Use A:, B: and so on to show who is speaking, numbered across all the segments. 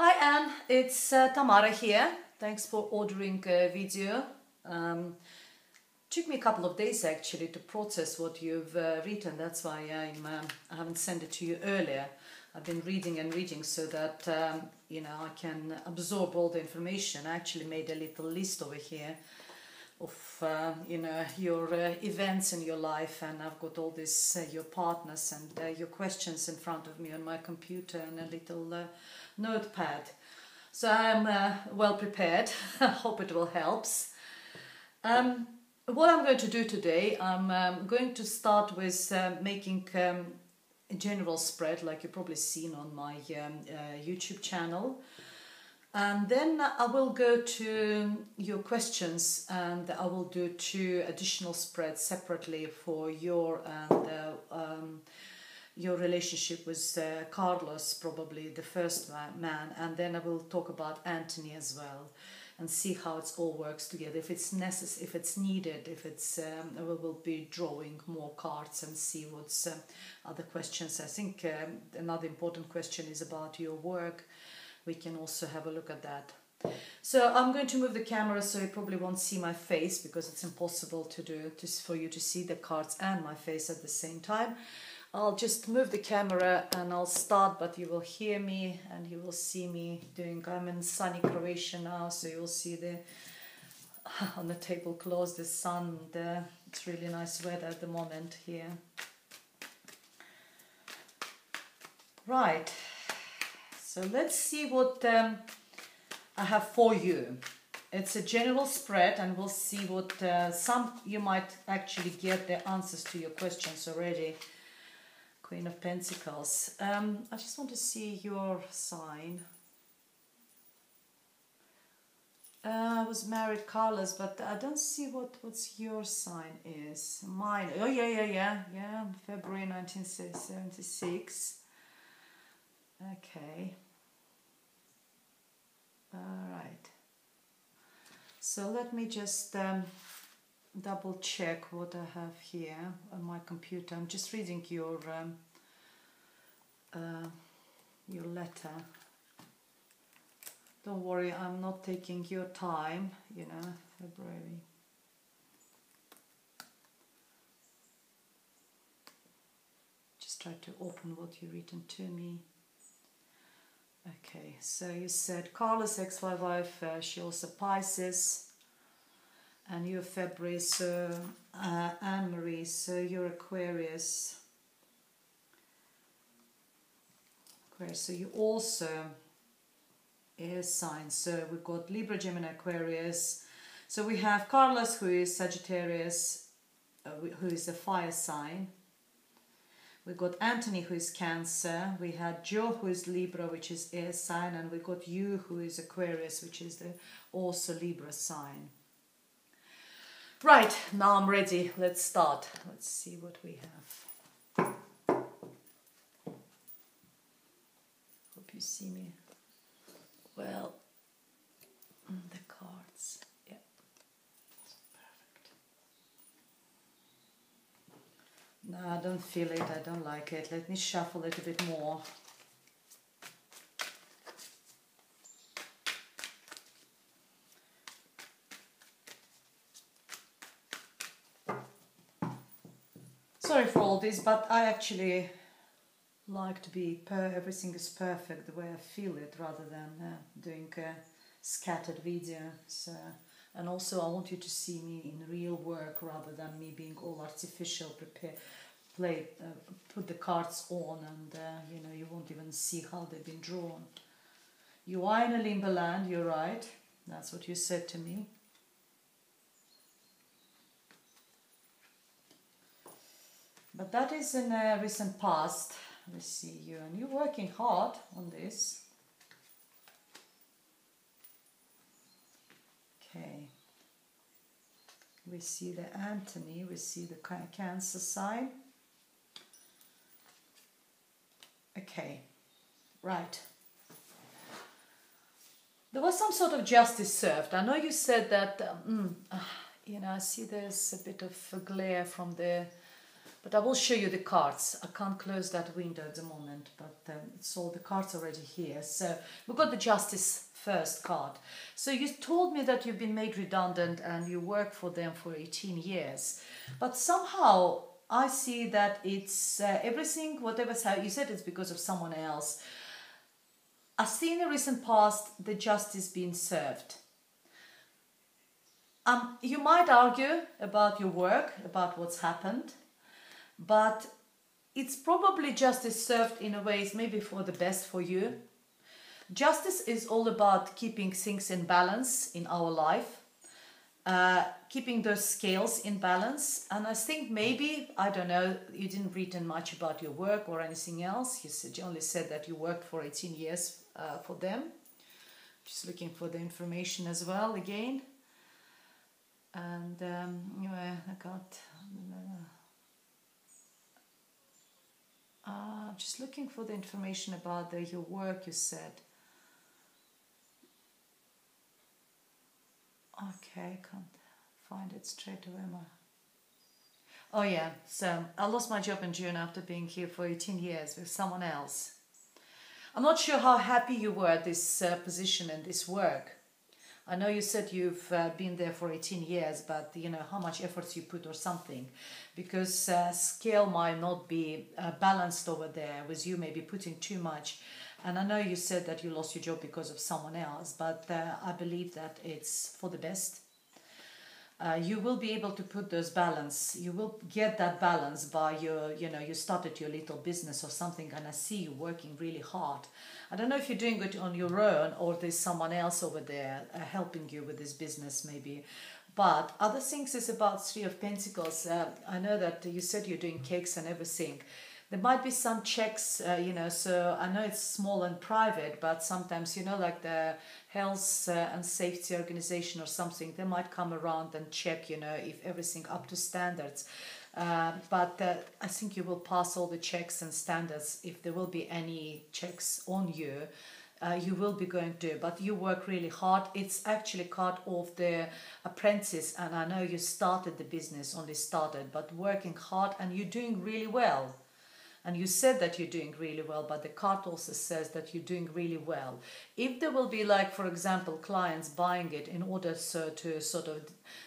A: Hi Anne, it's Tamara here. Thanks for ordering a video. Took me a couple of days actually to process what you've written. That's why I haven't sent it to you earlier. I've been reading and reading so that I can absorb all the information. I actually made a little list over here of your events in your life, and I've got all this your partners and your questions in front of me on my computer and a little notepad. So I'm well prepared. I hope it will help. What I'm going to do today, I'm going to start with making a general spread, like you've probably seen on my YouTube channel. And then I will go to your questions, and I will do 2 additional spreads separately for your relationship with Carlos, probably the first man, and then I will talk about Anthony as well, and see how it all works together. If it's necessary, if it's needed, if it's we will be drawing more cards and see what's other questions. I think another important question is about your work. We can also have a look at that. So I'm going to move the camera so you probably won't see my face, because it's impossible to do for you to see the cards and my face at the same time. I'll just move the camera and I'll start, but you will hear me and you will see me doing. I'm in sunny Croatia now, so you'll see on the tablecloth the sun. It's really nice weather at the moment here. Right. So let's see what I have for you. It's a general spread, and we'll see what some you might actually get the answers to your questions already. Queen of Pentacles. I just want to see your sign. I was married, Carlos, but I don't see what's your sign is. Mine. Oh yeah. February 1976. Okay. All right. So let me just double check what I have here on my computer. I'm just reading your letter. Don't worry, I'm not taking your time. February. Just try to open what you've written to me. Okay, so you said Carlos, ex-wife, she also Pisces, and you're February, so Anne-Marie, so you're Aquarius. So you also air signs, so we've got Libra, Gemini, Aquarius. So we have Carlos, who is Sagittarius, who is a fire sign. We got Anthony, who is Cancer. We had Joe, who is Libra, which is air sign, and we got you, who is Aquarius, which is also Libra sign. Right, now I'm ready. Let's start. Let's see what we have. Hope you see me well. The cards. Yeah. Perfect. No, I don't feel it. I don't like it. Let me shuffle it a bit more. Sorry for all this, but I actually like to be everything is perfect the way I feel it, rather than doing a scattered video. So, and also I want you to see me in real work rather than me being all artificial, put the cards on, and you won't even see how they've been drawn. You are in a limbo land, you're right. That's what you said to me. But that is in a recent past. We see you, and you're working hard on this. Okay. We see the Anthony, we see the Cancer sign. Okay, right. There was some sort of justice served. I know you said that, I see there's a bit of a glare from the But I will show you the cards. I can't close that window at the moment, but it's all the cards already here. So we've got the Justice first card. So you told me that you've been made redundant and you work for them for 18 years. But somehow I see that it's everything, whatever's how you said it's because of someone else. I see in the recent past the justice being served. You might argue about your work, about what's happened, but it's probably justice served in a way is maybe for the best for you. Justice is all about keeping things in balance in our life, keeping those scales in balance. And I think maybe, I don't know, you didn't read much about your work or anything else. You only said that you worked for 18 years for them. Just looking for the information as well again. And anyway, I got just looking for the information about your work. You said, okay, can't find it straight away. Oh yeah, so I lost my job in June after being here for 18 years with someone else. I'm not sure how happy you were at this position and this work. I know you said you've been there for 18 years, but you know how much efforts you put or something, because scale might not be balanced over there with you maybe putting too much. And I know you said that you lost your job because of someone else, but I believe that it's for the best. You will be able to put those balance. You will get that balance by you started your little business or something, and I see you working really hard. I don't know if you're doing it on your own or there's someone else over there helping you with this business maybe. But other things is about Three of Pentacles. I know that you said you're doing cakes and everything. There might be some checks, so I know it's small and private, but sometimes, like the health and safety organization or something, they might come around and check, if everything up to standards. But I think you will pass all the checks and standards. If there will be any checks on you, you will be going to, but you work really hard. It's actually card of the apprentice, and I know you started the business, only started, but working hard, and you're doing really well. And you said that you're doing really well, but the card also says that you're doing really well. If there will be, like, for example, clients buying it in order to sort of,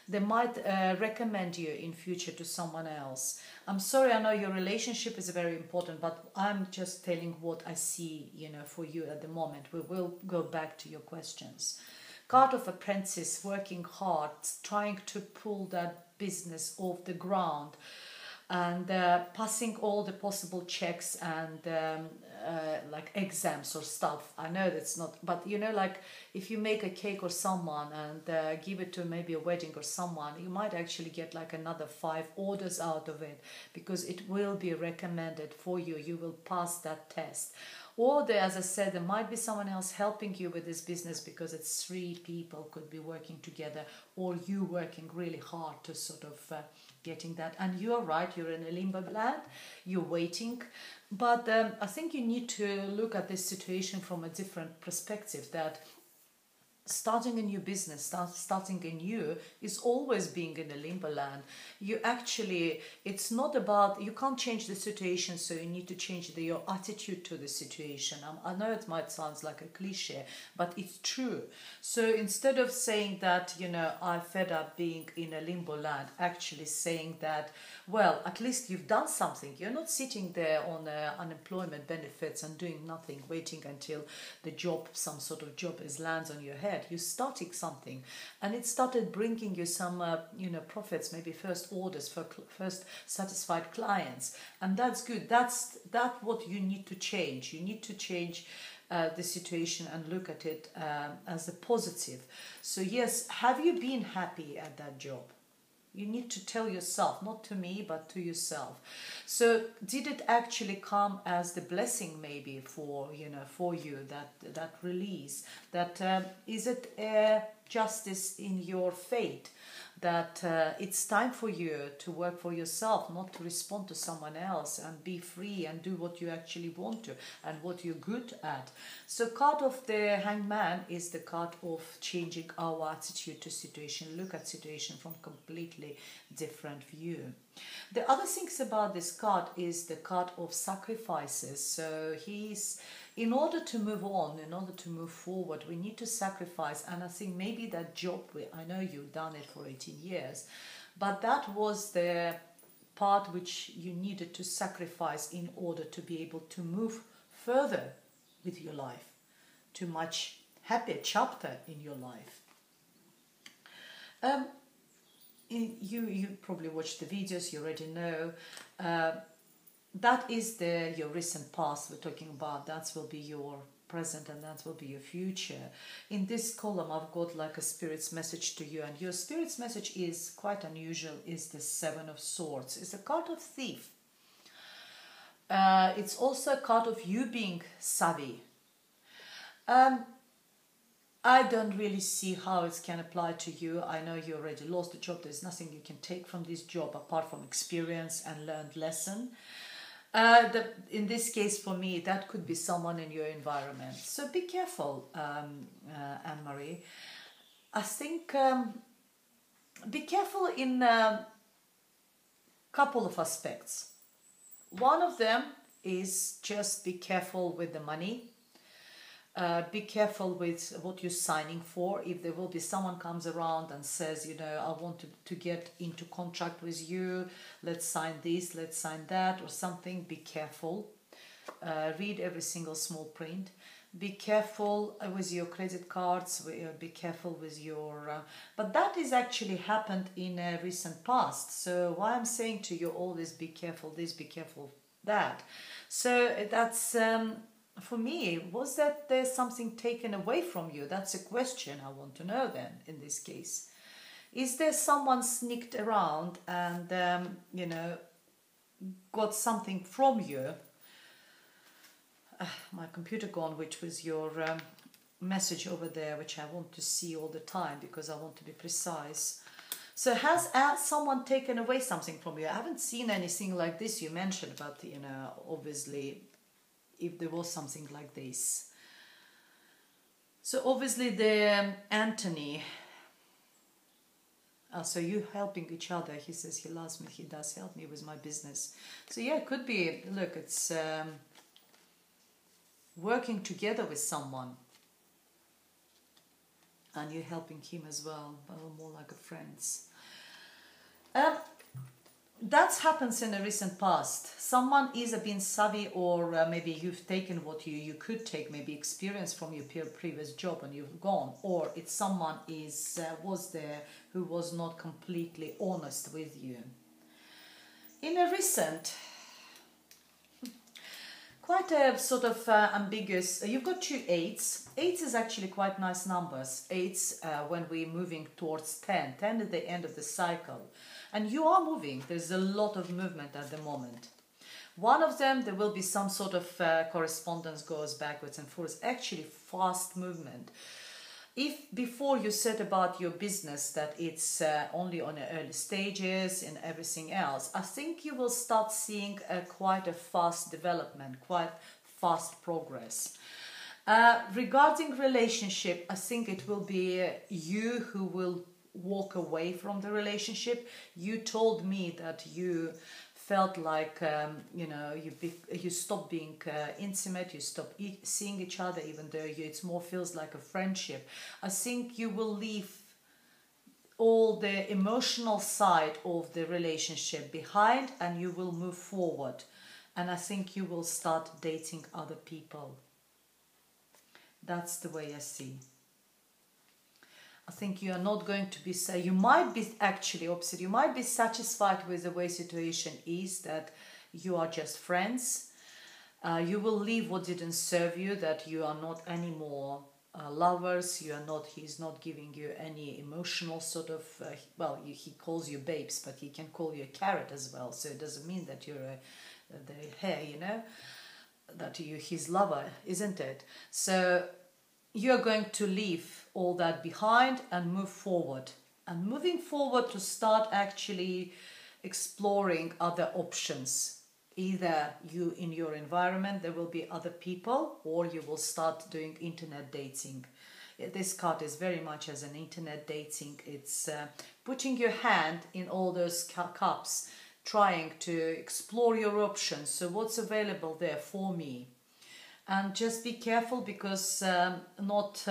A: they might recommend you in future to someone else. I'm sorry, I know your relationship is very important, but I'm just telling what I see, for you at the moment. We will go back to your questions. Card of apprentice, working hard, trying to pull that business off the ground, and passing all the possible checks and like exams or stuff. I know that's not, but like if you make a cake or someone and give it to maybe a wedding or someone, you might actually get like another 5 orders out of it, because it will be recommended for you. You will pass that test. Or there, as I said, there might be someone else helping you with this business, because it's 3 people could be working together, or you working really hard to sort of getting that. And you're right, you're in a limbo land, you're waiting. But I think you need to look at this situation from a different perspective, that starting a new business, starting anew is always being in a limbo land. You actually, it's not about, you can't change the situation, so you need to change your attitude to the situation. I know it might sound like a cliche, but it's true. So instead of saying that, I'm fed up being in a limbo land, actually saying that, well, at least you've done something. You're not sitting there on unemployment benefits and doing nothing, waiting until the job, some sort of job lands on your head. You started something, and it started bringing you some profits, maybe first orders for first satisfied clients, and that's good. That's what you need to change. You need to change the situation and look at it as a positive. So yes, have you been happy at that job? You need to tell yourself, not to me, but to yourself. So did it actually come as the blessing maybe for you, that release? That is it justice in your fate, that it's time for you to work for yourself, not to respond to someone else, and be free and do what you actually want to and what you're good at. So card of the Hangman is the card of changing our attitude to situation, look at situation from completely different view. The other things about this card is the card of sacrifices. So in order to move on, in order to move forward, we need to sacrifice. And I think maybe that job, I know you've done it for 18 years, but that was the part which you needed to sacrifice in order to be able to move further with your life, to much happier chapter in your life. You probably watched the videos, you already know. That is your recent past we're talking about. That will be your present and that will be your future. In this column I've got like a spirit's message to you, and your spirit's message is quite unusual, is the Seven of Swords. It's a card of thief. It's also a card of you being savvy. I don't really see how it can apply to you. I know you already lost the job. There's nothing you can take from this job apart from experience and learned lesson. In this case, for me, that could be someone in your environment. So be careful, Anne-Marie. I think be careful in a couple of aspects. One of them is just be careful with the money. Be careful with what you're signing for. If there will be someone comes around and says, you know, I want to get into contract with you, let's sign this, let's sign that or something, be careful. Read every single small print. Be careful with your credit cards, be careful with your... but that is actually happened in a recent past. So why I'm saying to you always be careful this, be careful that. So that's... for me, was that there's something taken away from you? That's a question I want to know then, in this case. Is there someone sneaked around and, you know, got something from you? My computer gone, which was your message over there, which I want to see all the time because I want to be precise. So has someone taken away something from you? I haven't seen anything like this you mentioned, but, you know, obviously... if there was something like this. So obviously the Anthony, so you helping each other. He says he loves me, he does help me with my business. So yeah, it could be, look, it's working together with someone. And you're helping him as well, but more like a friends. That happens in the recent past. Someone is being savvy, or maybe you've taken what you could take, maybe experience from your previous job and you've gone, or it's someone was there who was not completely honest with you. In a recent, quite a sort of ambiguous, you've got 2 8s. 8 is actually quite nice numbers. 8s when we're moving towards 10. 10 is the end of the cycle. And you are moving. There's a lot of movement at the moment. One of them, there will be some sort of correspondence goes backwards and forwards. Actually, fast movement. If before you said about your business that it's only on the early stages and everything else, I think you will start seeing quite a fast development, quite fast progress. Regarding relationship, I think it will be you who will walk away from the relationship. You told me that you felt like you know, you stopped being intimate, you stopped seeing each other, even though it more feels like a friendship. I think you will leave all the emotional side of the relationship behind and you will move forward, and I think you will start dating other people. That's the way I see. I think you are not going to be, you might be actually opposite, you might be satisfied with the way situation is, that you are just friends. You will leave what didn't serve you, that you are not anymore lovers, you are not, he's not giving you any emotional sort of, well, he calls you babes, but he can call you a carrot as well, so it doesn't mean that you're the hair, you know, that you're his lover, isn't it? So you're going to leave all that behind and move forward. And moving forward to start actually exploring other options. Either you in your environment, there will be other people, or you will start doing internet dating. This card is very much as an internet dating. It's putting your hand in all those cups, trying to explore your options. So what's available there for me? And just be careful, because not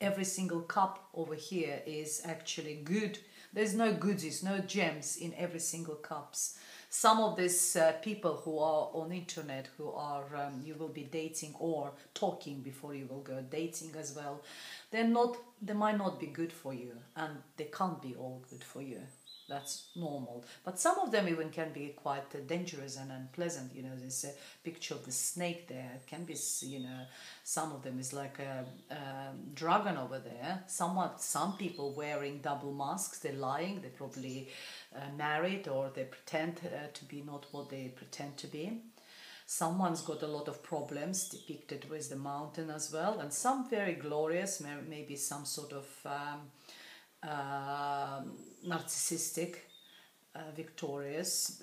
A: every single cup over here is actually good. There's no goodies, no gems in every single cups. Some of these people who are on internet, who are you will be dating or talking before you will go dating as well, they might not be good for you, and they can't be all good for you. That's normal. But some of them even can be quite dangerous and unpleasant. You know, there's a picture of the snake there. It can be, you know, some of them is like a dragon over there. Some people wearing double masks. They're lying. They're probably married, or they pretend to be not what they pretend to be. Someone's got a lot of problems depicted with the mountain as well, and some very glorious, maybe some sort of narcissistic, victorious,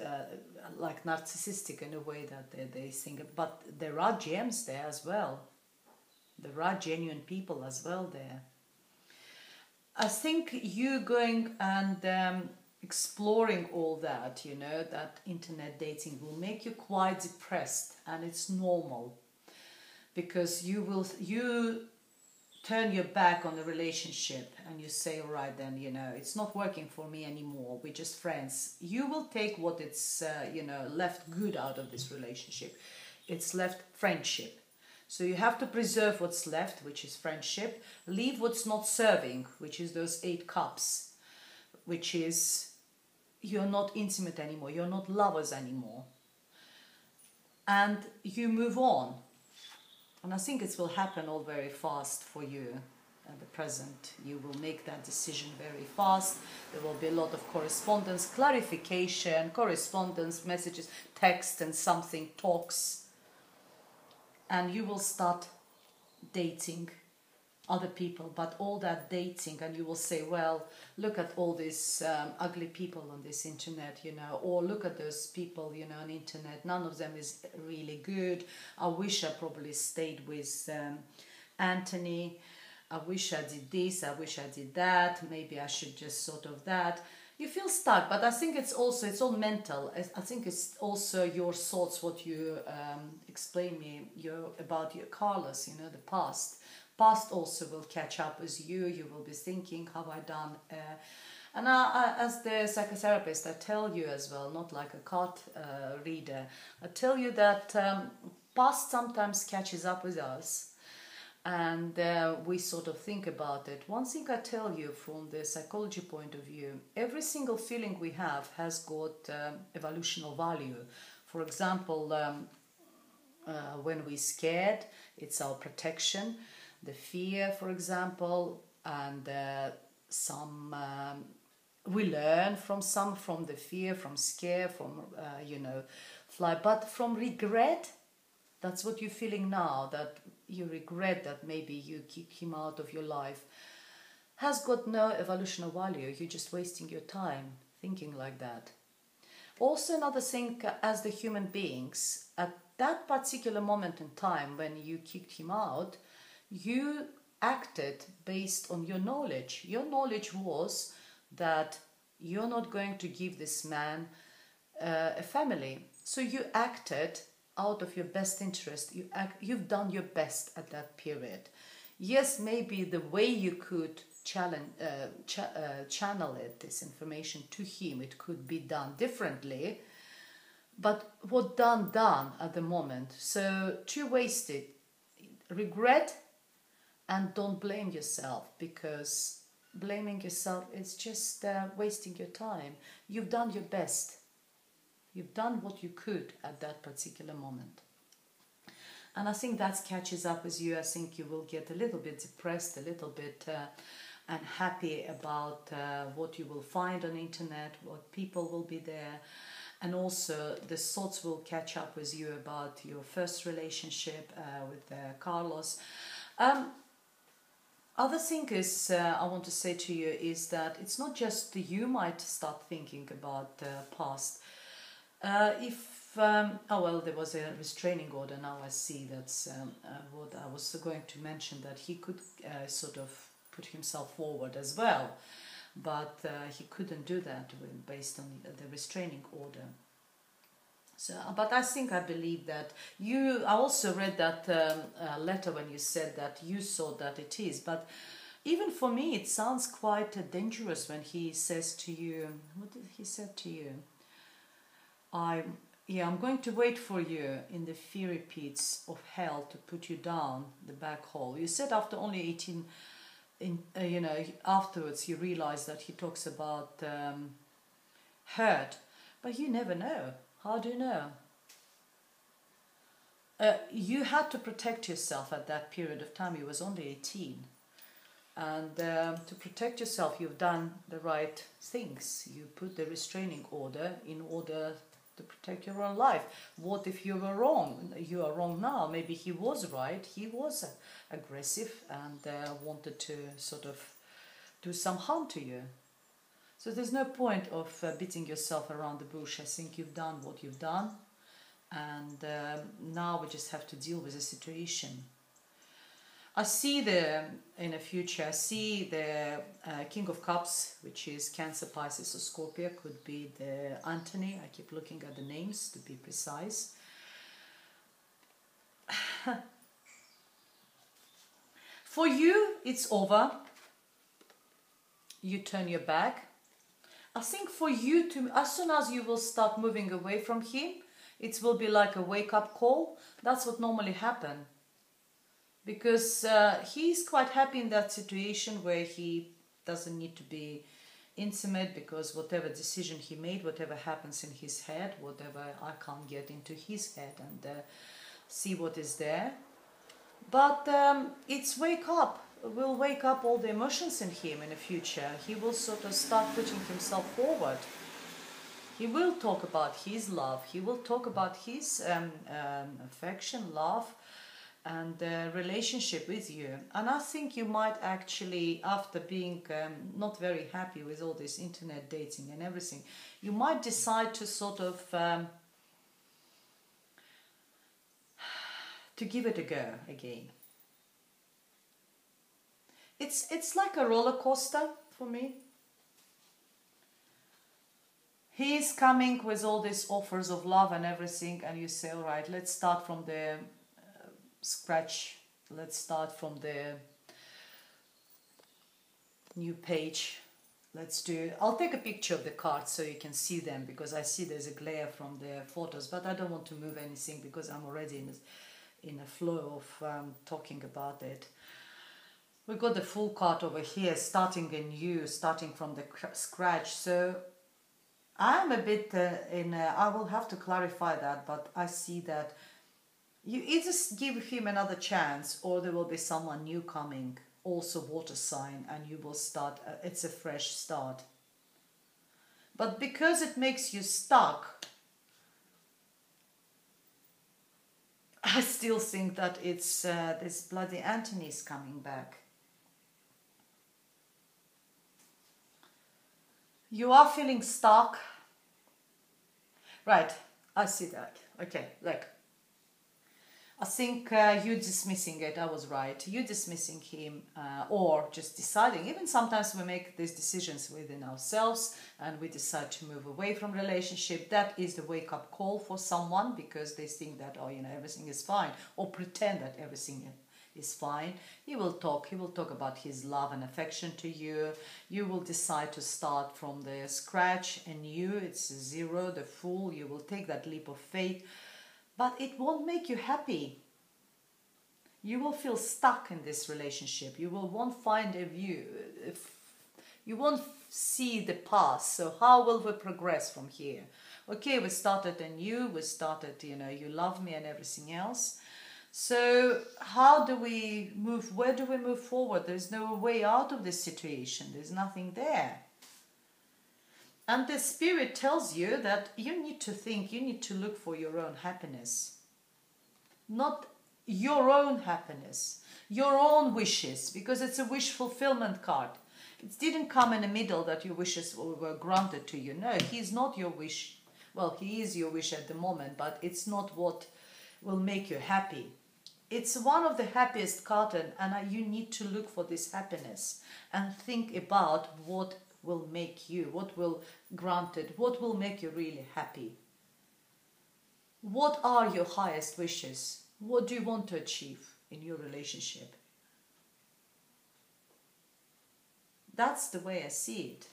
A: like narcissistic in a way that they think. But there are gems there as well. There are genuine people as well there. I think you going and exploring all that, you know, that internet dating will make you quite depressed, and it's normal, because you turn your back on the relationship and you say, all right then, you know, it's not working for me anymore, we're just friends. You will take what it's you know, left good out of this relationship. It's left friendship. So you have to preserve what's left, which is friendship. Leave what's not serving, which is those 8 cups, which is you're not intimate anymore, you're not lovers anymore. And you move on. And I think it will happen all very fast for you at the present. You will make that decision very fast. There will be a lot of correspondence, clarification, correspondence, messages, text and something, talks. And you will start dating other people, but all that dating, and you will say, well, look at all these ugly people on this internet, you know, or look at those people, you know, on internet, none of them is really good. I wish I probably stayed with Anthony. I wish I did this, I wish I did that, maybe I should just sort of that. You feel stuck, but I think it's all mental. I think it's also your thoughts, what you explain me about your Carlos, you know, the past. Past also will catch up with you. You will be thinking, have I done? And I, as the psychotherapist, I tell you as well, not like a card reader, I tell you that past sometimes catches up with us, and we sort of think about it. One thing I tell you from the psychology point of view, every single feeling we have has got evolutional value. For example, when we're scared, it's our protection. The fear, for example, and we learn from the fear, from scare, from you know, fly. But from regret, that's what you're feeling now, that you regret that maybe you kicked him out of your life, has got no evolutionary value. You're just wasting your time thinking like that. Also, another thing, as the human beings, at that particular moment in time when you kicked him out, you acted based on your knowledge. Your knowledge was that you're not going to give this man a family. So you acted out of your best interest. You've done your best at that period. Yes, maybe the way you could channel it, this information to him, it could be done differently. But what done at the moment. So to waste it, regret. And don't blame yourself, because blaming yourself is just wasting your time. You've done your best. You've done what you could at that particular moment. And I think that catches up with you. I think you will get a little bit depressed, a little bit unhappy about what you will find on the internet, what people will be there. And also the thoughts will catch up with you about your first relationship with Carlos. Other thing is, I want to say to you is that it's not just you might start thinking about the past. Oh well, there was a restraining order. Now I see that's what I was going to mention, that he could sort of put himself forward as well, but he couldn't do that based on the restraining order. So, but I believe that you. I also read that letter when you said that you saw that it is, but even for me, it sounds quite dangerous when he says to you. What did he say to you? I'm going to wait for you in the fiery pits of hell to put you down the back hole. You said after only 18, afterwards you realize that he talks about hurt, but you never know. How do you know? You had to protect yourself at that period of time. You was only 18. And to protect yourself, you've done the right things. You put the restraining order in order to protect your own life. What if you were wrong? You are wrong now. Maybe he was right. He was aggressive and wanted to sort of do some harm to you. So there's no point of beating yourself around the bush. I think you've done what you've done, and now we just have to deal with the situation. I see in the future, I see the King of Cups, which is Cancer, Pisces or Scorpio, could be the Anthony. I keep looking at the names to be precise. For you, it's over. You turn your back. I think for you to, as soon as you will start moving away from him, it will be like a wake-up call. That's what normally happens. Because he's quite happy in that situation where he doesn't need to be intimate, because whatever decision he made, whatever happens in his head, whatever, I can't get into his head and see what is there. But it's wake up. Will wake up all the emotions in him in the future. He will sort of start putting himself forward. He will talk about his love. He will talk about his affection, love, and relationship with you. And I think you might actually, after being not very happy with all this internet dating and everything, you might decide to sort of to give it a go again. It's like a roller coaster for me. He's coming with all these offers of love and everything, and you say, all right, let's start from the scratch. Let's start from the new page. I'll take a picture of the cards so you can see them, because I see there's a glare from the photos, but I don't want to move anything because I'm already in a flow of talking about it. We've got the full card over here, starting anew, starting from the scratch. So I'm a bit I will have to clarify that, but I see that you either give him another chance, or there will be someone new coming, also water sign, and you will start, it's a fresh start. But because it makes you stuck, I still think that it's this bloody Anthony's coming back. You are feeling stuck. Right, I see that. Okay, look. I think you dismissing it, I was right. You dismissing him or just deciding. Even sometimes we make these decisions within ourselves and we decide to move away from relationship. That is the wake-up call for someone, because they think that, oh, everything is fine, or pretend that everything is fine. He will talk about his love and affection to you. You will decide to start from the scratch anew. It's zero, the Fool. You will take that leap of faith, but it won't make you happy. You will feel stuck in this relationship. You won't find a view. You won't see the past. So how will we progress from here? Okay, we started anew. We started, you love me and everything else. So how do we move? Where do we move forward? There's no way out of this situation. There's nothing there. And the Spirit tells you that you need to think, you need to look for your own happiness. Not your own happiness. Your own wishes, because it's a wish fulfillment card. It didn't come in the middle that your wishes were granted to you. No, he's not your wish. Well, he is your wish at the moment, but it's not what will make you happy. It's one of the happiest cards, and you need to look for this happiness and think about what will make you, what will grant it, what will make you really happy. What are your highest wishes? What do you want to achieve in your relationship? That's the way I see it.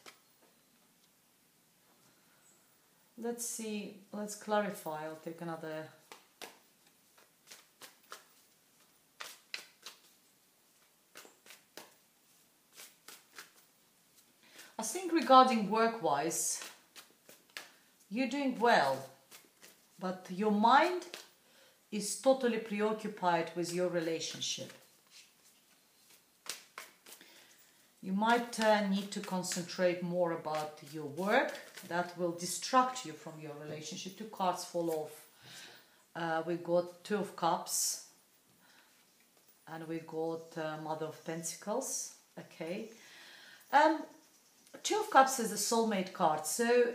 A: Let's see, let's clarify. I'll take another. I think regarding work-wise, you're doing well, but your mind is totally preoccupied with your relationship. You might need to concentrate more about your work. That will distract you from your relationship. 2 cards fall off. We got 2 of Cups, and we got Mother of Pentacles. Okay. 2 of Cups is a soulmate card. So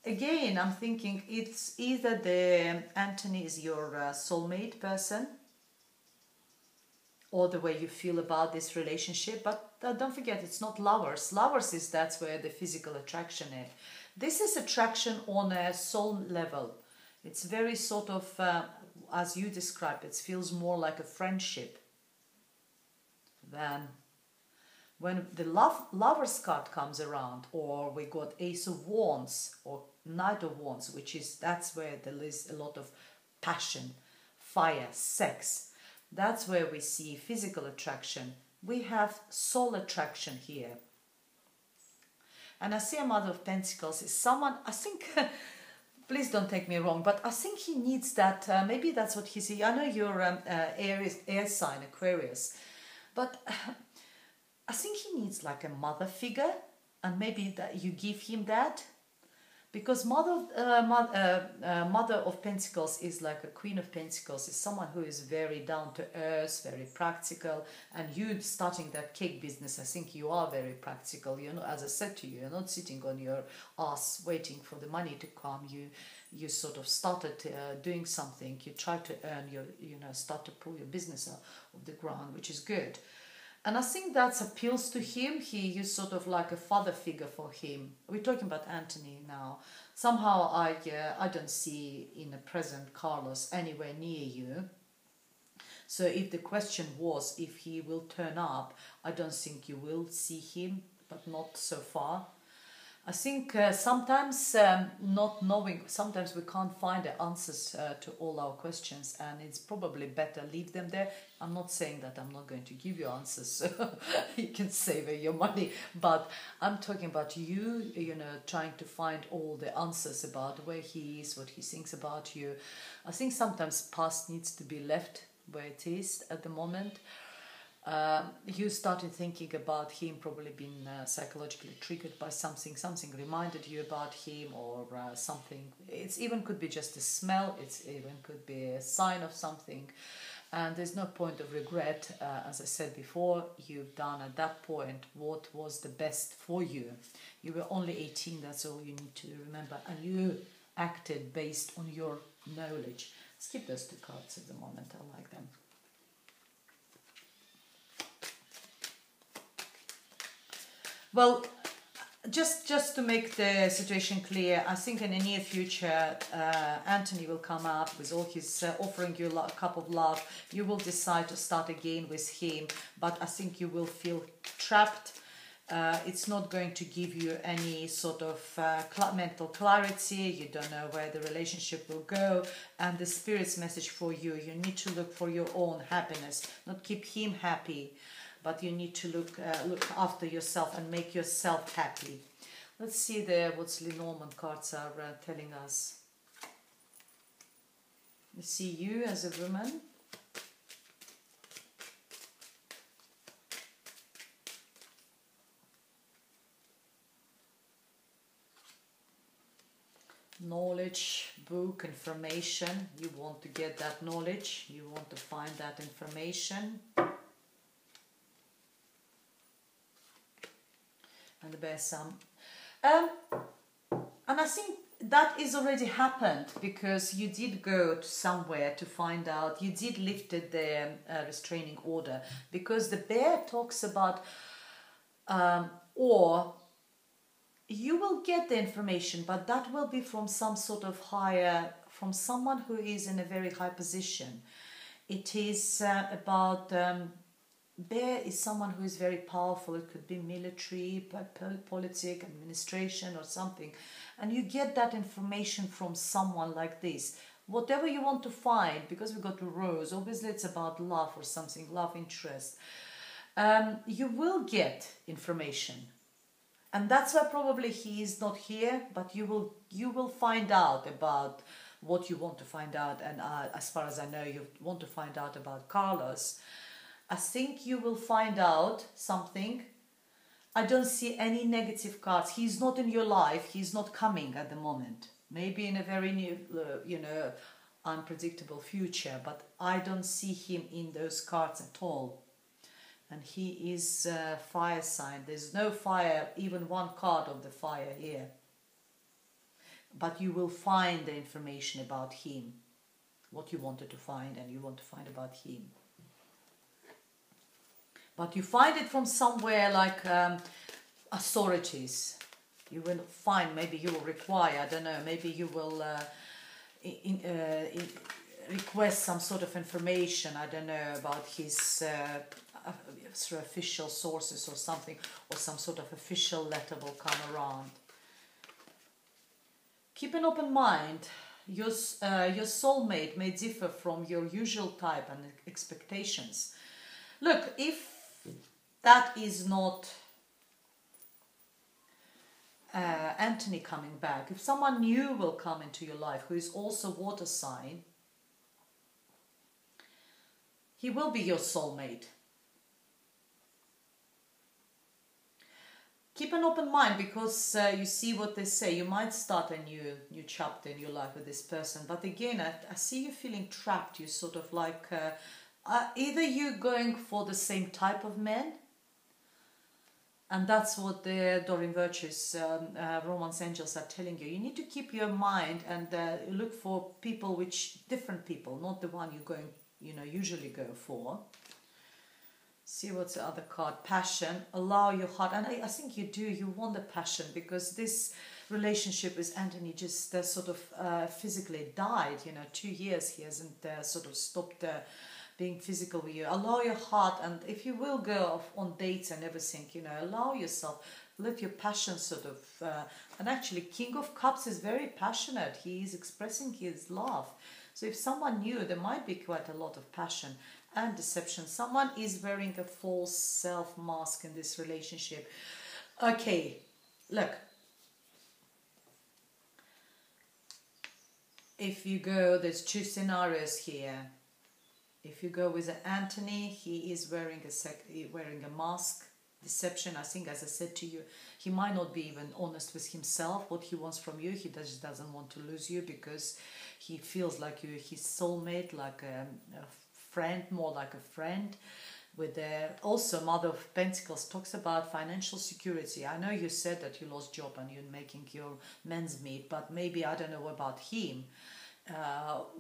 A: again, I'm thinking it's either Anthony is your soulmate person, or the way you feel about this relationship. But don't forget, it's not lovers. Lovers is that's where the physical attraction is. This is attraction on a soul level. It's very sort of, as you described, it feels more like a friendship than when the lovers card comes around, or we got Ace of Wands or Knight of Wands, which is, that's where there is a lot of passion, fire, sex. That's where we see physical attraction. We have soul attraction here. And I see a Mother of Pentacles is someone, I think, please don't take me wrong, but I think he needs that, maybe that's what he's, I know you're air sign, Aquarius, but I think he needs like a mother figure, and maybe that you give him that. Because Mother of Pentacles is like a Queen of Pentacles, is someone who is very down to earth, very practical. And you starting that cake business, I think you are very practical. You know, as I said to you, you're not sitting on your ass waiting for the money to come. You sort of started doing something. You try to earn your, start to pull your business out of the ground, which is good. And I think that appeals to him. You're sort of like a father figure for him. We're talking about Anthony now. Somehow I don't see in the present Carlos anywhere near you. So if the question was if he will turn up, I don't think you will see him, but not so far. I think sometimes not knowing, sometimes we can't find the answers to all our questions, and it's probably better leave them there. I'm not saying that I'm not going to give you answers, so you can save your money, but I'm talking about you, trying to find all the answers about where he is, what he thinks about you. I think sometimes past needs to be left where it is at the moment. You started thinking about him, probably been psychologically triggered by something reminded you about him, or something. It's even could be just a smell, it's even could be a sign of something, and there's no point of regret. As I said before, you've done at that point what was the best for you. You were only 18, that's all you need to remember, and you acted based on your knowledge. Skip those 2 cards at the moment, I like them. Well, just to make the situation clear, I think in the near future, Anthony will come up with all his offering you a cup of love. You will decide to start again with him, but I think you will feel trapped. It's not going to give you any sort of mental clarity. You don't know where the relationship will go. And the Spirit's message for you, you need to look for your own happiness, not keep him happy. But you need to look after yourself and make yourself happy. Let's see what Lenormand cards are telling us. You see you as a woman. Knowledge, book, information. You want to get that knowledge. You want to find that information. and the bear some. And I think that is already happened because you did go to somewhere to find out, you did lifted the restraining order, because the bear talks about or you will get the information, but that will be from some sort of higher, from someone who is in a very high position. It is about bear is someone who is very powerful. It could be military, politics, administration, or something, and you get that information from someone like this. Whatever you want to find, because we got to rose, obviously it's about love or something, love interest. You will get information, and that's why probably he is not here. But you will find out about what you want to find out, and as far as I know, you want to find out about Carlos. I think you will find out something. I don't see any negative cards. He's not in your life. He's not coming at the moment. Maybe in a very new, unpredictable future. But I don't see him in those cards at all. And he is fire sign. There's no fire, even one card of the fire here. But you will find the information about him. What you wanted to find, and you want to find about him. But you find it from somewhere like authorities. You will find, maybe you will require, I don't know, maybe you will request some sort of information, I don't know, about his through official sources or something, or some sort of official letter will come around. Keep an open mind. Your soulmate may differ from your usual type and expectations. Look, if that is not Anthony coming back, if someone new will come into your life who is also water sign, he will be your soulmate. Keep an open mind, because you see what they say. You might start a new chapter in your life with this person. But again, I see you feeling trapped. You sort of like, either you're going for the same type of men, and that's what the Doreen Virtue's Romance Angels are telling you. You need to keep your mind and look for people, different people, not the one you're going, usually go for. See what's the other card? Passion. Allow your heart. And I think you do. You want the passion, because this relationship with Anthony just sort of physically died. 2 years he hasn't sort of stopped being physical with you. Allow your heart. And if you will go off on dates and everything, allow yourself. Let your passion sort of... and actually, King of Cups is very passionate. He is expressing his love. So if someone new, there might be quite a lot of passion and deception. Someone is wearing a false self mask in this relationship. Okay, look. If you go, there's 2 scenarios here. If you go with Anthony, he is wearing a mask. Deception, I think, as I said to you, he might not be even honest with himself, what he wants from you. He just doesn't want to lose you, because he feels like you're his soulmate, like a friend, more like a friend. With also Mother of Pentacles talks about financial security. I know you said that you lost job and you're making your men's meet, but maybe, I don't know about him.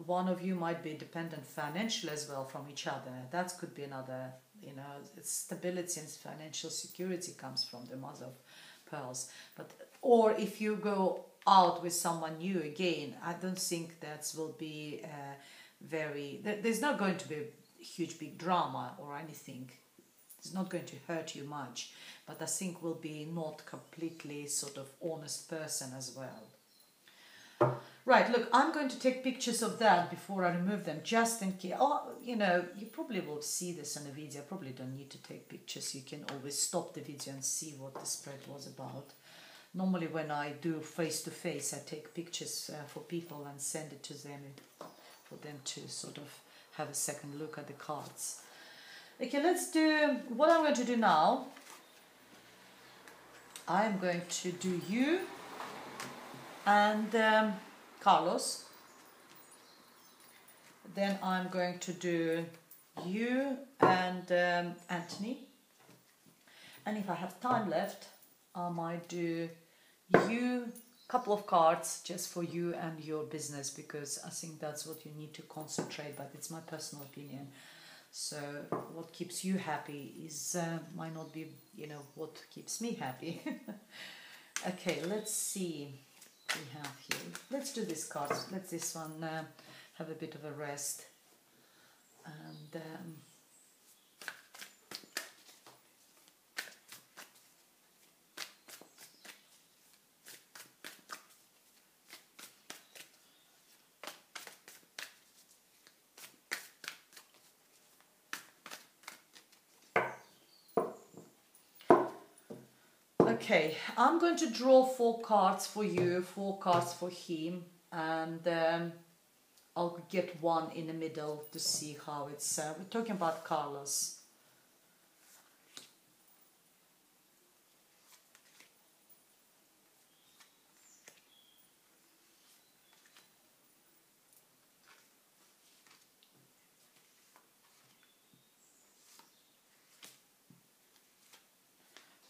A: One of you might be dependent financially as well from each other. That could be another, stability and financial security comes from the Mother of Pearls. Or if you go out with someone new again, I don't think that will be there's not going to be a huge big drama or anything. It's not going to hurt you much, but I think will be not completely sort of honest person as well. Right, look, I'm going to take pictures of that before I remove them, just in case. Oh, you probably will see this in a video. I probably don't need to take pictures. You can always stop the video and see what the spread was about. Normally when I do face-to-face, I take pictures for people and send it to them, for them to sort of have a second look at the cards. Okay, let's do, what I'm going to do now, I'm going to do you and Carlos. Then I'm going to do you and Anthony. And if I have time left, I might do you couple of cards just for you and your business, because I think that's what you need to concentrate, but it's my personal opinion. So what keeps you happy is might not be, you know, what keeps me happy. Okay, let's see what we have here. Let's do this card. Let this one have a bit of a rest. And okay, I'm going to draw 4 cards for you, 4 cards for him, and I'll get one in the middle to see how it's. We're talking about Carlos.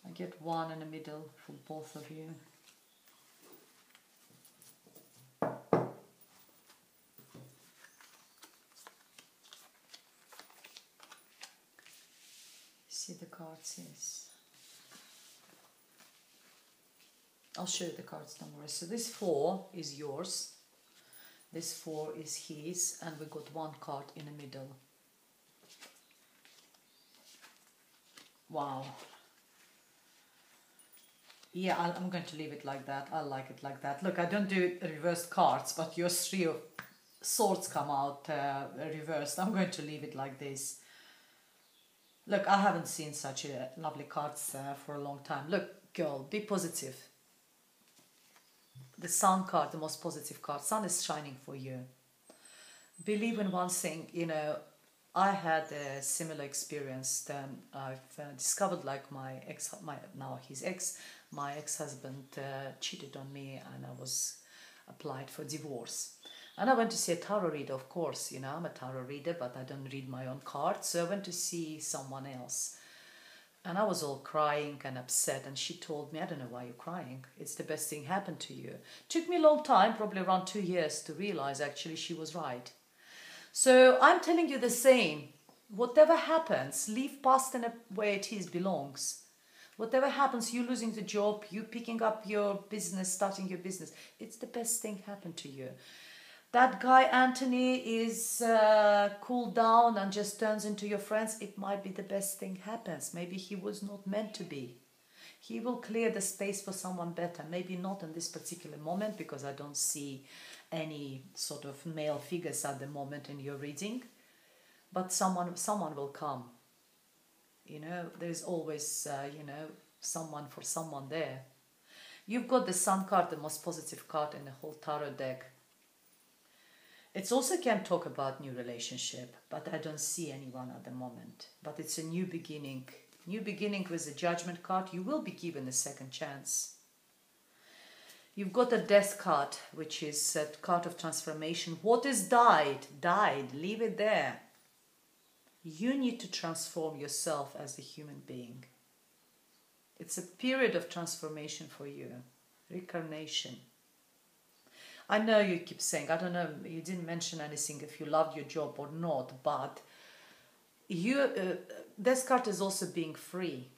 A: I get one in the middle for both of you. See the cards, yes. I'll show you the cards, don't worry. So this 4 is yours, this 4 is his, and we got 1 card in the middle. Wow. Yeah, I'm going to leave it like that. I like it like that. Look, I don't do reversed cards, but your 3 of swords come out reversed. I'm going to leave it like this. Look, I haven't seen such a lovely cards for a long time. Look, girl, be positive. The sun card, the most positive card. Sun is shining for you. Believe in one thing, you know, I had a similar experience. I've discovered, like, my ex-husband cheated on me, and I was applied for divorce. And I went to see a tarot reader, of course, you know, I'm a tarot reader, but I don't read my own cards. So I went to see someone else. And I was all crying and upset, and she told me, I don't know why you're crying. It's the best thing happened to you. Took me a long time, probably around 2 years, to realize actually she was right. So I'm telling you the same. Whatever happens, leave past in where it is belongs. Whatever happens, you losing the job, you picking up your business, starting your business, it's the best thing happened to you. That guy Anthony is cooled down and just turns into your friends. It might be the best thing happens. Maybe he was not meant to be. He will clear the space for someone better. Maybe not in this particular moment, because I don't see any sort of male figures at the moment in your reading. But someone will come. You know, there's always, you know, someone for someone there. You've got the Sun card, the most positive card in the whole tarot deck. It also can talk about new relationship, but I don't see anyone at the moment. But it's a new beginning. New beginning with the Judgment card. You will be given a second chance. You've got a Death card, which is a card of transformation. What is died? Died. Leave it there. You need to transform yourself as a human being. It's a period of transformation for you. Reincarnation. I know you keep saying, I don't know, you didn't mention anything if you loved your job or not, but this card is also being free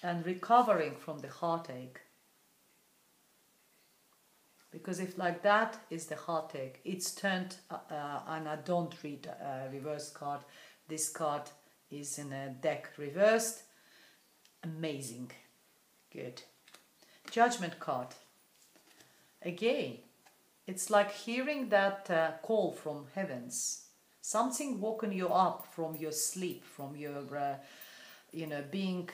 A: and recovering from the heartache. Because if like that is the heartache, it's turned, and I don't read a reverse card, this card is in a deck reversed. Amazing. Good. Judgment card. Again, it's like hearing that call from heavens. Something woken you up from your sleep, from your, you know, being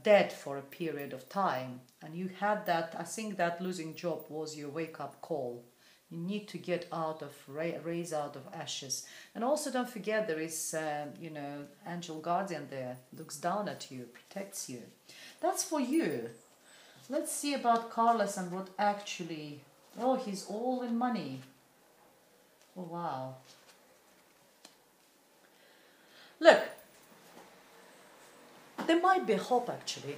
A: dead for a period of time. And you had that, I think that losing job was your wake-up call. You need to get out of, raise out of ashes. And also don't forget there is, you know, angel guardian there. Looks down at you, protects you. That's for you. Let's see about Carlos and what actually... Oh, he's all in money. Oh, wow. Look. There might be hope actually.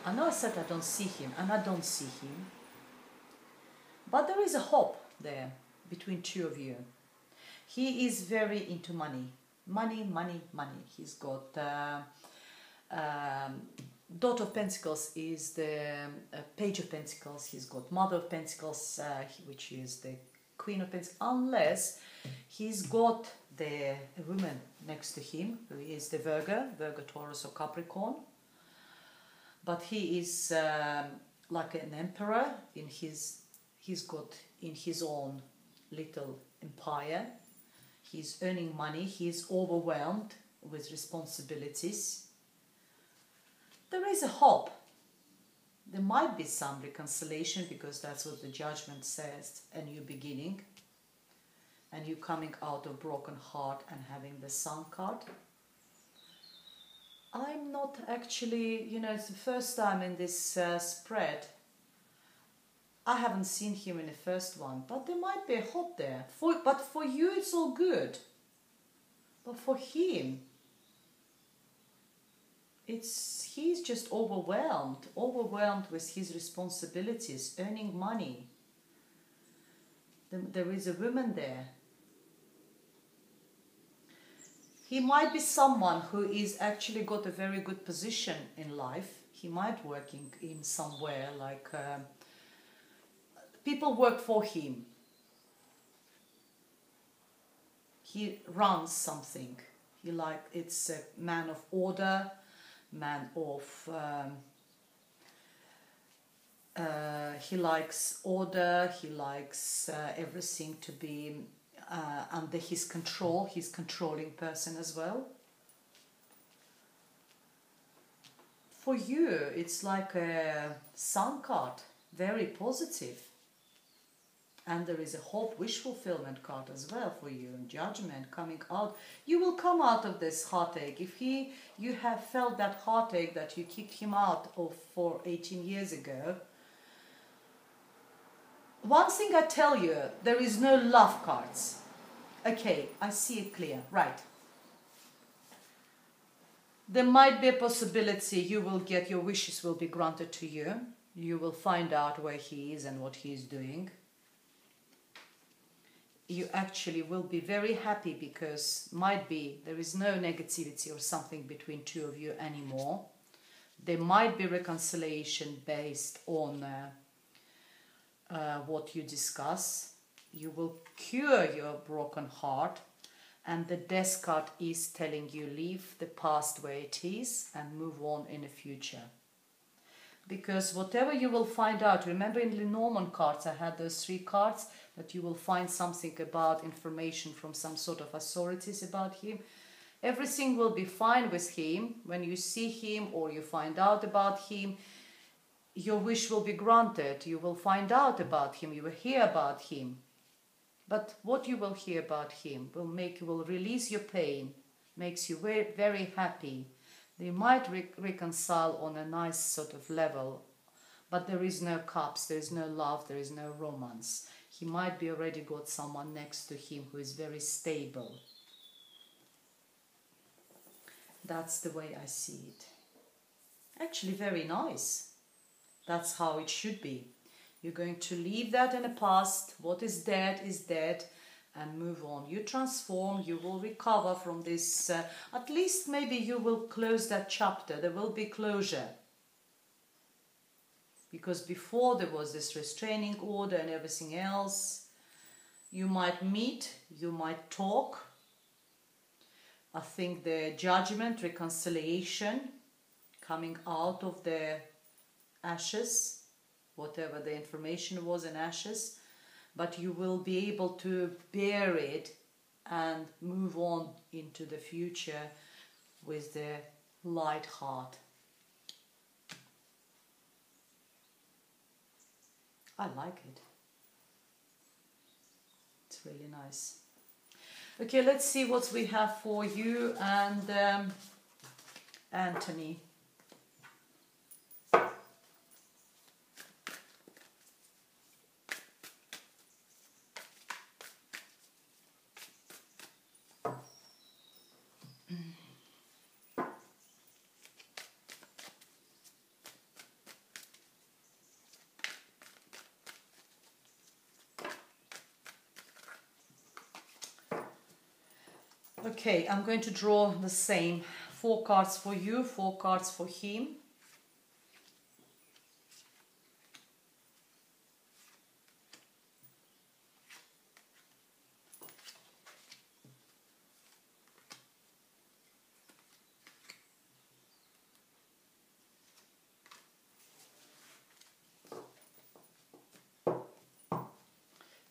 A: I know I said I don't see him, and I don't see him. But there is a hope there between two of you. He is very into money. Money, money, money. He's got Daughter of Pentacles is the Page of Pentacles. He's got Mother of Pentacles, which is the Queen of Pentacles. Unless he's got the woman next to him, who is the Virgo, Taurus or Capricorn. But he is like an emperor in his. He's got in his own little empire. He's earning money. He's overwhelmed with responsibilities. There is a hope. There might be some reconciliation, because that's what the Judgment says, a new beginning. And you coming out of broken heart and having the Sun card. I'm not actually, you know, it's the first time in this spread. I haven't seen him in the first one, but there might be a hope there. But for you, it's all good. But for him, he's just overwhelmed with his responsibilities, earning money. There is a woman there. He might be someone who is actually got a very good position in life. He might working in somewhere like people work for him. He runs something. It's a man of order, man of he likes order. He likes everything to be under his control. He's controlling person as well. For you, it's like a Sun card, very positive. And there is a hope, wish fulfillment card as well for you, and Judgment coming out. You will come out of this heartache. If you have felt that heartache that you kicked him out of for 18 years ago. One thing I tell you, there is no love cards. Okay, I see it clear, right. There might be a possibility you will get, your wishes will be granted to you. You will find out where he is and what he is doing. You actually will be very happy, because might be there is no negativity or something between two of you anymore. There might be reconciliation based on what you discuss. You will cure your broken heart, and the Death card is telling you leave the past where it is and move on in the future. Because whatever you will find out, remember in Lenormand cards I had those 3 cards, that you will find something about information from some sort of authorities about him. Everything will be fine with him. When you see him or you find out about him, your wish will be granted. You will find out about him, you will hear about him. But what you will hear about him will release your pain, makes you very, very happy. They might reconcile on a nice sort of level, but there is no cups, there is no love, there is no romance. He might be already got someone next to him who is very stable. That's the way I see it. Actually very nice. That's how it should be. You're going to leave that in the past. What is dead, and move on. You transform, you will recover from this. At least maybe you will close that chapter. There will be closure. Because before there was this restraining order and everything else. You might meet, you might talk. I think the Judgment, reconciliation, coming out of the ashes, whatever the information was in ashes, but you will be able to bear it and move on into the future with the light heart. I like it. It's really nice. Okay, let's see what we have for you and Anthony. Okay, I'm going to draw the same. 4 cards for you, 4 cards for him.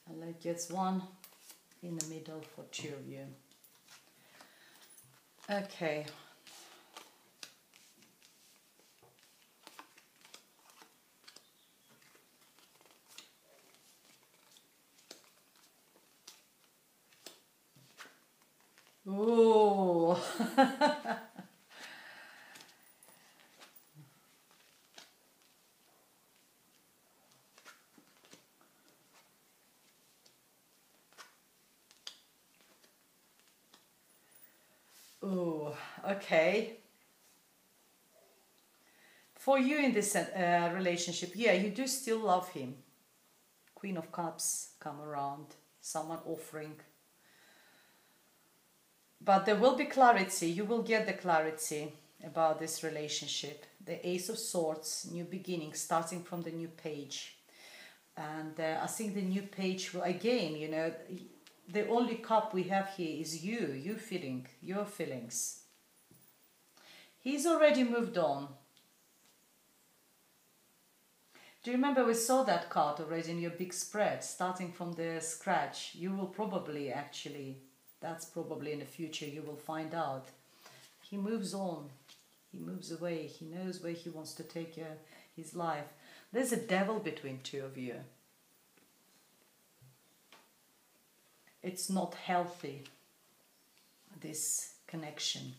A: And let's get one in the middle for 2 of you. Okay. Ooh. Ooh, okay. For you in this relationship, yeah, you do still love him. Queen of Cups come around, someone offering. But there will be clarity, you will get the clarity about this relationship. The Ace of Swords, new beginning, starting from the new page. And I think the new page will, again, you know, the only cup we have here is you feeling, your feelings. He's already moved on. Do you remember we saw that card already in your big spread, starting from the scratch? You will probably actually, that's probably in the future, you will find out. He moves on, he moves away, he knows where he wants to take his life. There's a devil between 2 of you. It's not healthy, this connection.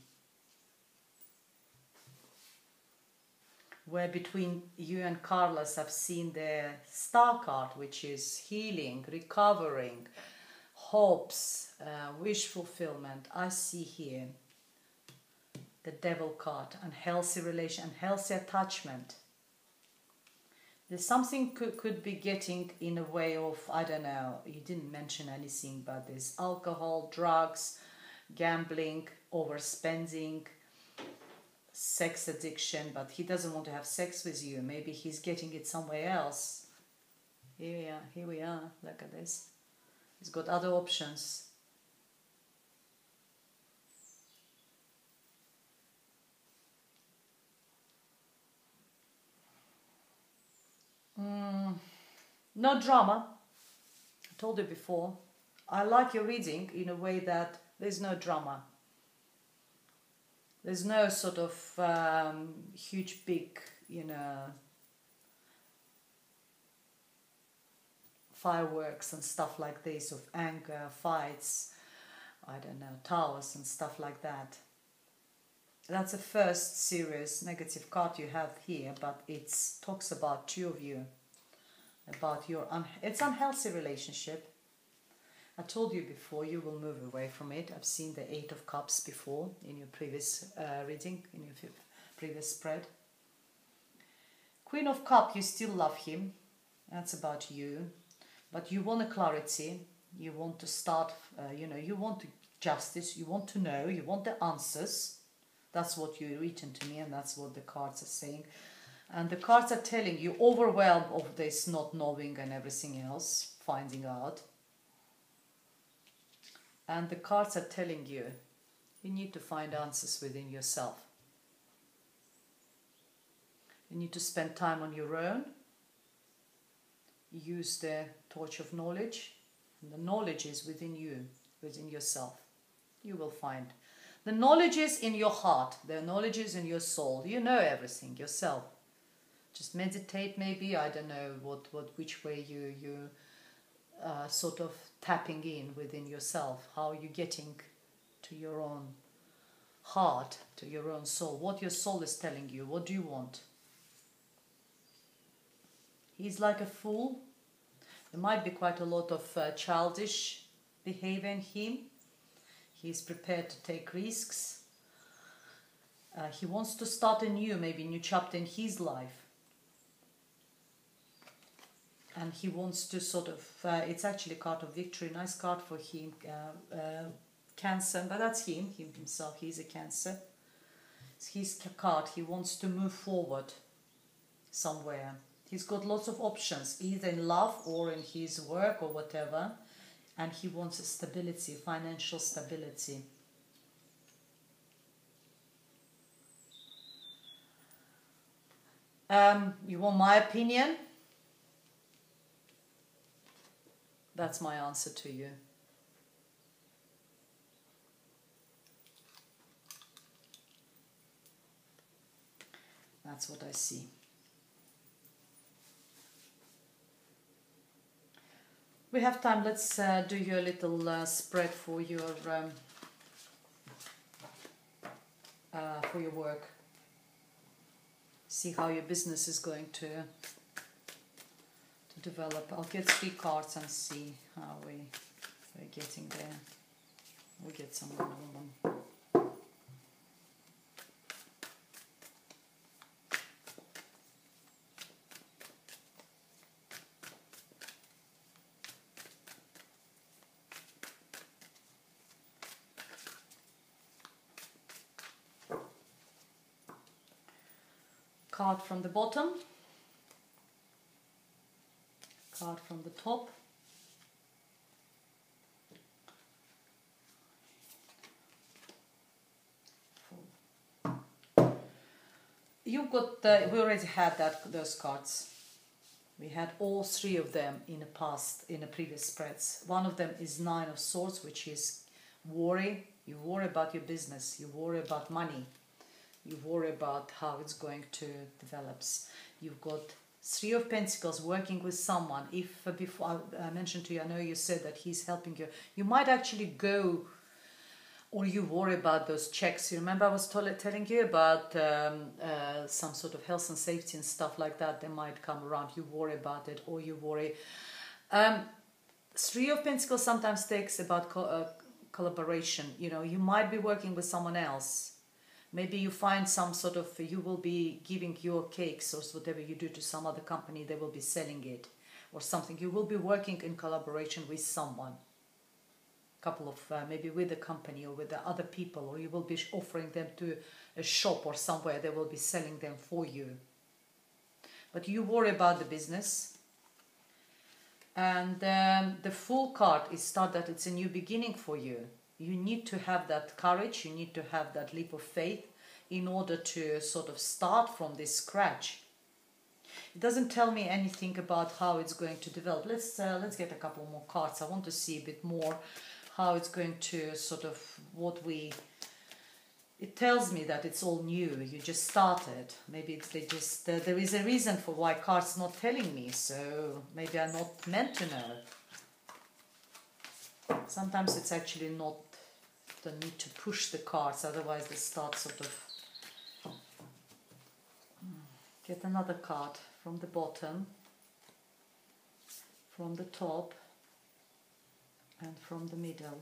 A: Where between you and Carlos, I've seen the star card, which is healing, recovering, hopes, wish fulfillment. I see here the devil card, unhealthy relation, unhealthy attachment. There's something could be getting in a way of, I don't know, you didn't mention anything, but there's alcohol, drugs, gambling, overspending, sex addiction, but he doesn't want to have sex with you. Maybe he's getting it somewhere else. Here we are, look at this. He's got other options. No drama. I told you before. I like your reading in a way that there's no drama. There's no sort of huge, big, you know, fireworks and stuff like this of anger, fights, I don't know, towers and stuff like that. That's the first serious negative card you have here, but it talks about 2 of you, about your it's unhealthy relationship. I told you before, you will move away from it. I've seen the 8 of Cups before in your previous reading, in your previous spread. Queen of Cups, you still love him. That's about you. But you want a clarity. You want to start, you know, you want justice. You want to know. You want the answers. That's what you've written to me, and that's what the cards are saying. And the cards are telling you, overwhelmed of this not knowing and everything else, finding out. And the cards are telling you, you need to find answers within yourself. You need to spend time on your own. Use the torch of knowledge. And the knowledge is within you, within yourself. You will find. The knowledge is in your heart. The knowledge is in your soul. You know everything yourself. Just meditate maybe. I don't know which way you sort of tapping in within yourself, how you're getting to your own heart, to your own soul, what your soul is telling you, what do you want. He's like a fool. There might be quite a lot of childish behavior in him. He's prepared to take risks. He wants to start a new chapter in his life. And he wants to sort of, it's actually a card of victory, nice card for him. Cancer, but that's him himself. He's a Cancer. It's his card. He wants to move forward somewhere. He's got lots of options, either in love or in his work or whatever. And he wants stability, financial stability. You want my opinion? That's my answer to you. That's what I see. We have time. Let's do your little spread for your work. See how your business is going to develop. I'll get 3 cards and see how we're getting there. We'll get some woman. Card from the bottom, card from the top, you've got we already had those cards. We had all 3 of them in the previous spreads. One of them is 9 of Swords, which is worry. You worry about your business, you worry about money. You worry about how it's going to develop. You've got 3 of Pentacles, working with someone. If before I mentioned to you, I know you said that he's helping you. You might actually go, or you worry about those checks. You remember I was telling you about some sort of health and safety and stuff like that. They might come around. You worry about it, or you worry. 3 of Pentacles sometimes takes about collaboration. You know, you might be working with someone else. Maybe you find some sort of, you will be giving your cakes or whatever you do to some other company, they will be selling it or something. You will be working in collaboration with someone, couple of, maybe with the company or with the other people, or you will be offering them to a shop or somewhere, they will be selling them for you. But you worry about the business. And the Fool card is that it's a new beginning for you. You need to have that courage, you need to have that leap of faith in order to sort of start from this scratch. It doesn't tell me anything about how it's going to develop. Let's get a couple more cards. I want to see a bit more how it's going to sort of it tells me that it's all new. You just started. Maybe there is a reason for why cards not telling me. So maybe I'm not meant to know. Sometimes it's actually not the need to push the cards, otherwise they start sort of. Get another card from the bottom, from the top, and from the middle.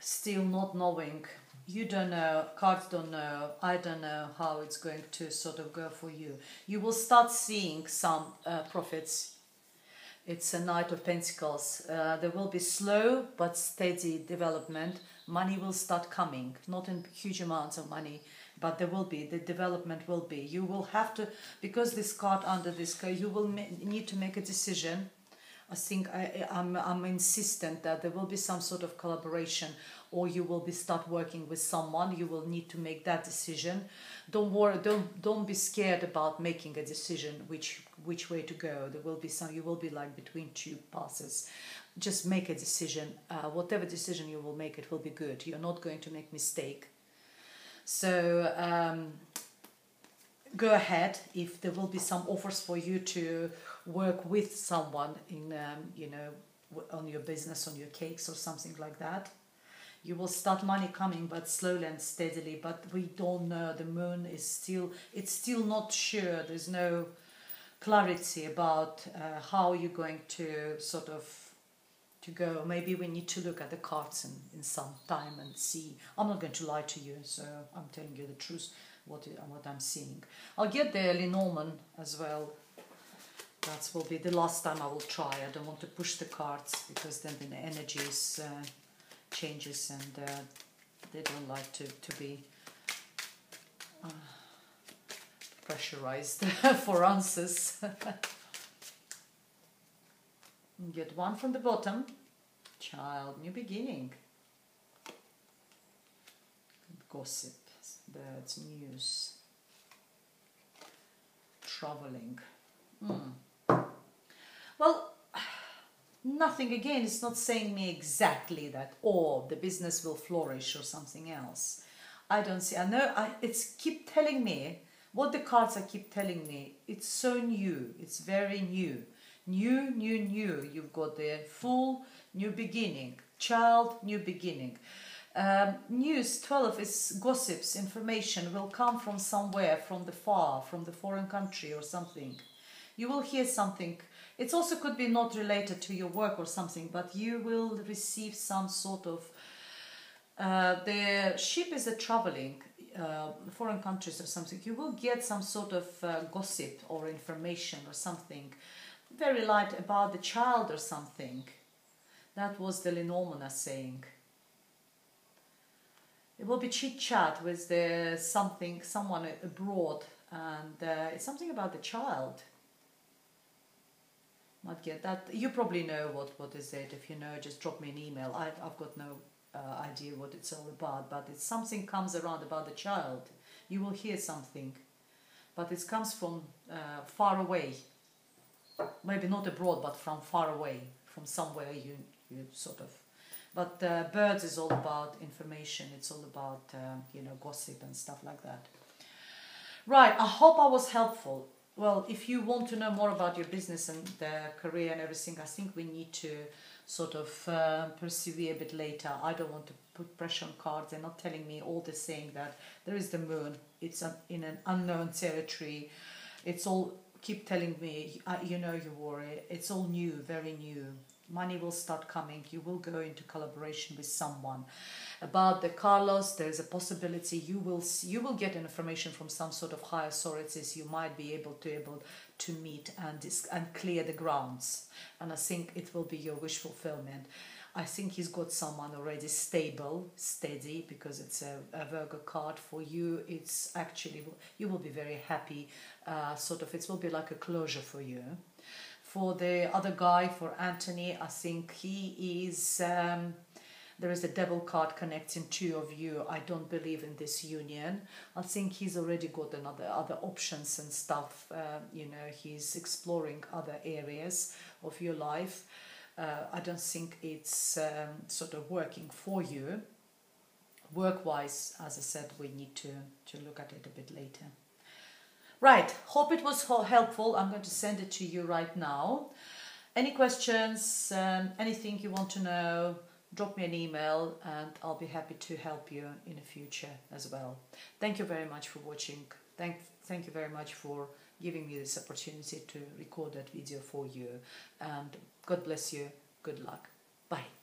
A: Still not knowing. You don't know, cards don't know, I don't know how it's going to sort of go for you. You will start seeing some profits. It's a Knight of Pentacles. There will be slow but steady development. Money will start coming, not in huge amounts of money, but there will be, the development will be. You will have to, because this card under this card, you will need to make a decision. I think I'm insistent that there will be some sort of collaboration, or you will start working with someone. You will need to make that decision. Don't worry, don't be scared about making a decision which way to go. There will be some, you will be like between 2 passes. Just make a decision. Whatever decision you will make, it will be good. You're not going to make mistake. So go ahead. If there will be some offers for you to work with someone in, you know, on your business, on your cakes or something like that, you will start money coming, but slowly and steadily. But we don't know. The moon is still, it's still not sure. There's no clarity about how you're going to sort of to go. Maybe we need to look at the cards in some time and see. I'm not going to lie to you, so I'm telling you the truth, what I'm seeing. I'll get the Lenormand as well. That will be the last time I will try. I don't want to push the cards because then the energy changes, and they don't like to be pressurized for answers. Get one from the bottom. Child, new beginning. Gossip, birds, news, traveling. Well, nothing again. It's not saying me exactly that, oh, the business will flourish or something else. I don't see. I know. It's keep telling me what the cards are keep telling me. It's so new. It's very new. New. You've got the full new beginning. Child, new beginning. News 12 is gossips, information will come from somewhere, from the foreign country or something. You will hear something. It also could be not related to your work or something, but you will receive some sort of the ship is traveling foreign countries or something. You will get some sort of gossip or information or something very light about the child or something. That was the Lenormand saying. It will be chit chat with someone abroad, and it's something about the child. Might get that. You probably know what is it. If you know, just drop me an email. I've got no idea what it's all about, but it's something comes around about the child. You will hear something, but it comes from far away. Maybe not abroad, but from far away, from somewhere you sort of. But birds is all about information. It's all about gossip and stuff like that. Right. I hope I was helpful. Well, if you want to know more about your business and career and everything, I think we need to sort of persevere a bit later. I don't want to put pressure on cards. They're not telling me all the saying that there is the moon. It's in an unknown territory. It's all keep telling me, you worry. It's all new, very new. Money will start coming. You will go into collaboration with someone. About the Carlos, there is a possibility you will get information from some sort of higher authorities. You might be able to meet and clear the grounds. And I think it will be your wish fulfillment. I think he's got someone already stable, steady, because it's a Virgo card for you. It's actually, you will be very happy. It will be like a closure for you. For the other guy, for Anthony, I think he is, there is a devil card connecting two of you. I don't believe in this union. I think he's already got other options and stuff. He's exploring other areas of your life. I don't think it's sort of working for you. Work-wise, as I said, we need to look at it a bit later. Right, hope it was helpful. I'm going to send it to you right now. Any questions, anything you want to know, drop me an email and I'll be happy to help you in the future as well. Thank you very much for watching. Thank you very much for giving me this opportunity to record that video for you. And God bless you. Good luck. Bye.